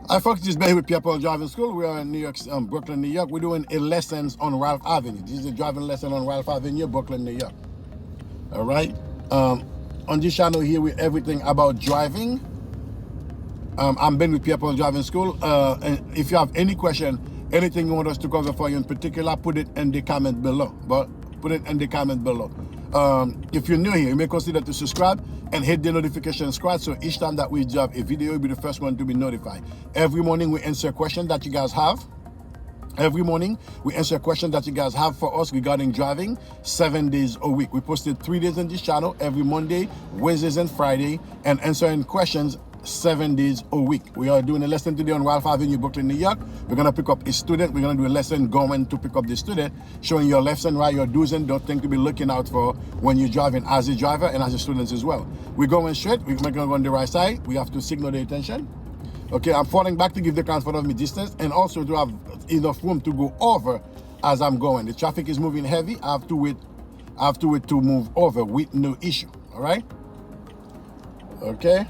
Hi folks, this is Ben with Pierre Driving School. We are in New York, Brooklyn, New York. We're doing a lessons on Ralph Avenue. This is a driving lesson on Ralph Avenue, Brooklyn, New York. All right. On this channel here, with everything about driving. I'm Ben with Pierre Driving School. And if you have any question, anything you want us to cover for you in particular, put it in the comment below. If you're new here, you may consider to subscribe and hit the notification squad, so each time that we drop a video, you'll be the first one to be notified. Every morning we answer questions that you guys have. Every morning, we answer questions that you guys have for us regarding driving 7 days a week. We posted 3 days on this channel, every Monday, Wednesdays, and Friday, and answering questions 7 days a week. We are doing a lesson today on Ralph Avenue, Brooklyn, New York. We're going to pick up a student. We're going to do a lesson going to pick up the student, showing your left and right, your do's and don'ts, things to be looking out for when you're driving as a driver and as a student as well. We're going straight. We're going to go on the right side. We have to signal the attention. Okay, I'm falling back to give the car in front of me distance and also to have enough room to go over as I'm going. The traffic is moving heavy. I have to wait to move over with no issue. All right. Okay.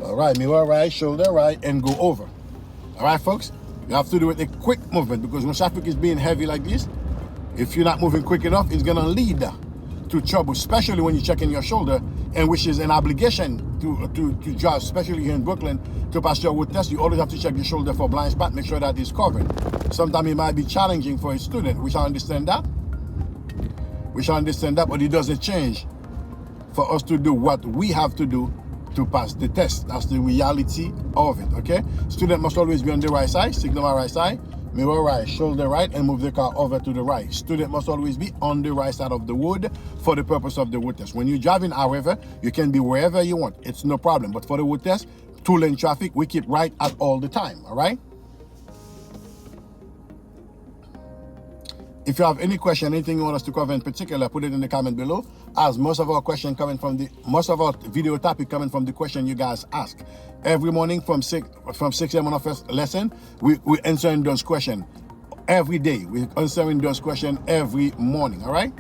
All right, mirror right, shoulder right, and go over. All right, folks. You have to do it a quick movement because when traffic is being heavy like this, if you're not moving quick enough, it's gonna lead to trouble, especially when you're checking your shoulder, and which is an obligation to drive, especially here in Brooklyn, to pass your road test. You always have to check your shoulder for blind spot, make sure that it's covered. Sometimes it might be challenging for a student. We shall understand that. But it doesn't change for us to do what we have to do to pass the test. That's the reality of it, okay? Student must always be on the right side, signal my right side, mirror right, shoulder right, and move the car over to the right. Student must always be on the right side of the road for the purpose of the road test. When you're driving, however, you can be wherever you want. It's no problem. But for the road test, two-lane traffic, we keep right at all the time, all right? If you have any question, anything you want us to cover in particular, put it in the comment below, as most of our video topic coming from the question you guys ask. Every morning from 6 a.m. on our first lesson, we answering those questions. Every day, we're answering those questions every morning, all right?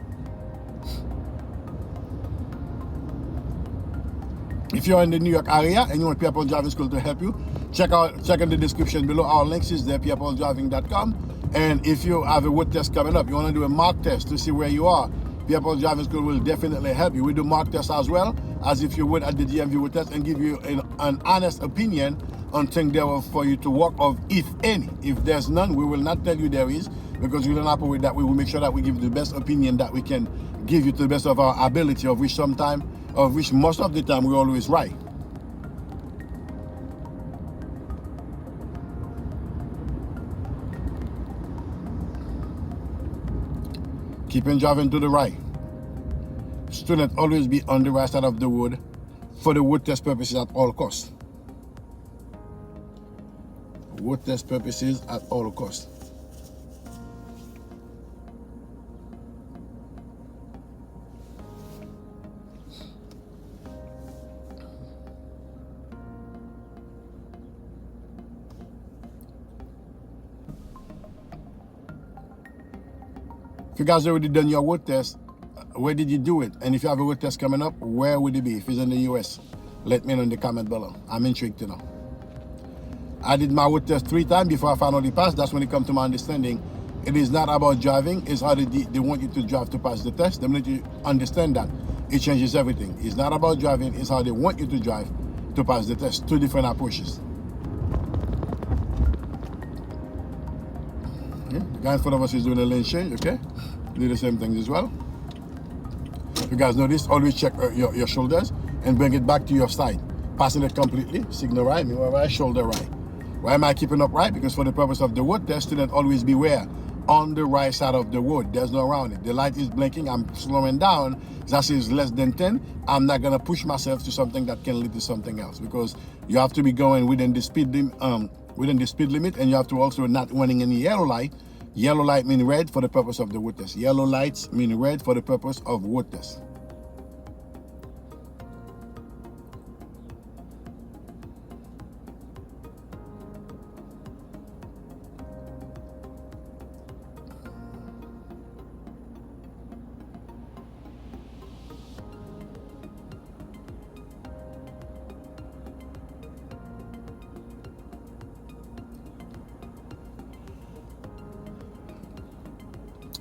If you're in the New York area and you want Pierre Driving School to help you, check in the description below. Our links is there, pierrepauldraiving.com. And if you have a road test coming up, you want to do a mock test to see where you are, Pierre Driving School will definitely help you. We do mock tests as well, as if you would at the DMV road test, and give you an honest opinion on things there are for you to work of, if any. If there's none, we will not tell you there is, because we don't operate that way. We make sure that we give you the best opinion that we can give you to the best of our ability, of which most of the time we're always right. Keeping driving to the right. Student always be on the right side of the road for the road test purposes at all costs. Road test purposes at all costs. If you guys already done your road test, where did you do it? And if you have a road test coming up, where would it be? If it's in the US, let me know in the comment below. I'm intrigued to know. I did my road test 3 times before I finally passed. That's when it comes to my understanding. It is not about driving, it's how they want you to drive to pass the test. The minute you understand that, it changes everything. It's not about driving, it's how they want you to drive to pass the test. 2 different approaches. Okay. The guy in front of us is doing a lane change, okay? Do the same things as well. You guys know this, always check your shoulders and bring it back to your side. Passing it completely, signal right, mirror right, shoulder right. Why am I keeping up right? Because for the purpose of the road test, student always beware. On the right side of the road, there's no around it. The light is blinking, I'm slowing down. That says less than 10. I'm not gonna push myself to something that can lead to something else, because you have to be going within the speed limit, and you have to also not running any yellow light. Yellow light mean red for the purpose of the road test. Yellow lights mean red for the purpose of road test.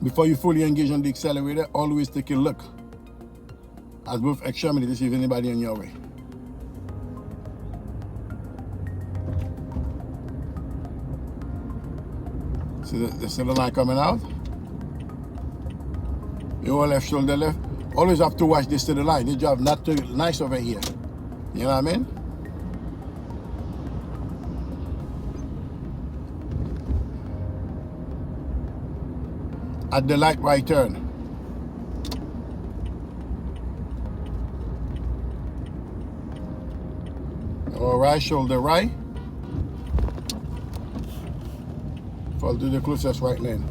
Before you fully engage on the accelerator, always take a look at both extremities to see if anybody in your way. See the center line coming out? Your left shoulder left. Always have to watch this to the line. This job not too nice over here. You know what I mean? At the light, right turn. All right, shoulder right. Fall to the closest right lane.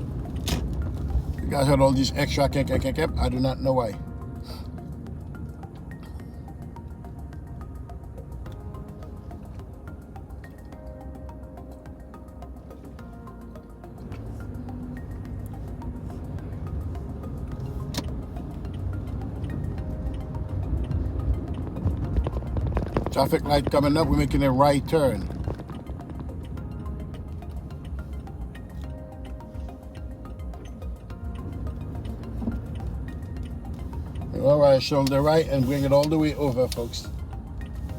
You guys heard all this extra I do not know why. Traffic light coming up, we're making a right turn. All right, shoulder right and bring it all the way over, folks.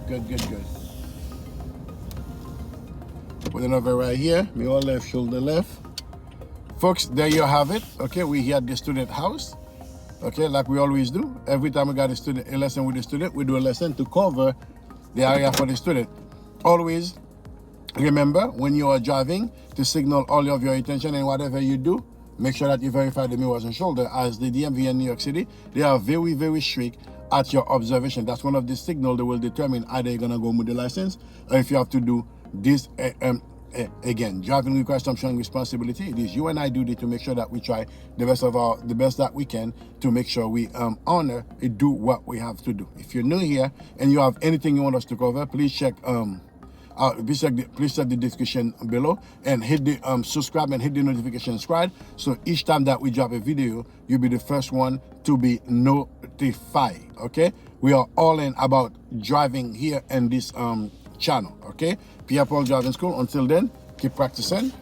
Good, good, good. Put another right here, your left, shoulder left. Folks, there you have it. Okay, we here at the student house. Okay, like we always do. Every time we got a lesson with the student, we do a lesson to cover the area for the student. Always remember when you are driving to signal all of your attention, and whatever you do, make sure that you verify the mirrors and shoulder. As the DMV in New York City, they are very, very strict at your observation. That's one of the signals that will determine either you're gonna go with the license or if you have to do this again. Driving requires some showing responsibility. It is you and I duty to make sure that we try the best that we can to make sure we honor and do what we have to do. If you're new here and you have anything you want us to cover, please check please check the description below and hit the subscribe and hit the notification squad, so each time that we drop a video, you'll be the first one to be notified. Okay, we are all in about driving here in this channel. Okay, Pierre Driving School. Until then, keep practicing.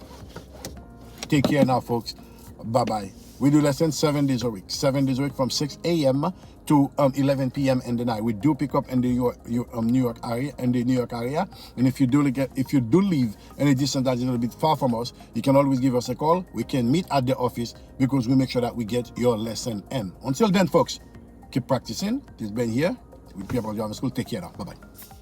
Take care now, folks. Bye bye. We do lessons 7 days a week. 7 days a week from 6 a.m. to 11 p.m. in the night. We do pick up in the New York area, And if you do leave any distance that is a little bit far from us, you can always give us a call. We can meet at the office because we make sure that we get your lesson in. Until then, folks, keep practicing. This has been here with Pierre Driving School. Take care now. Bye bye.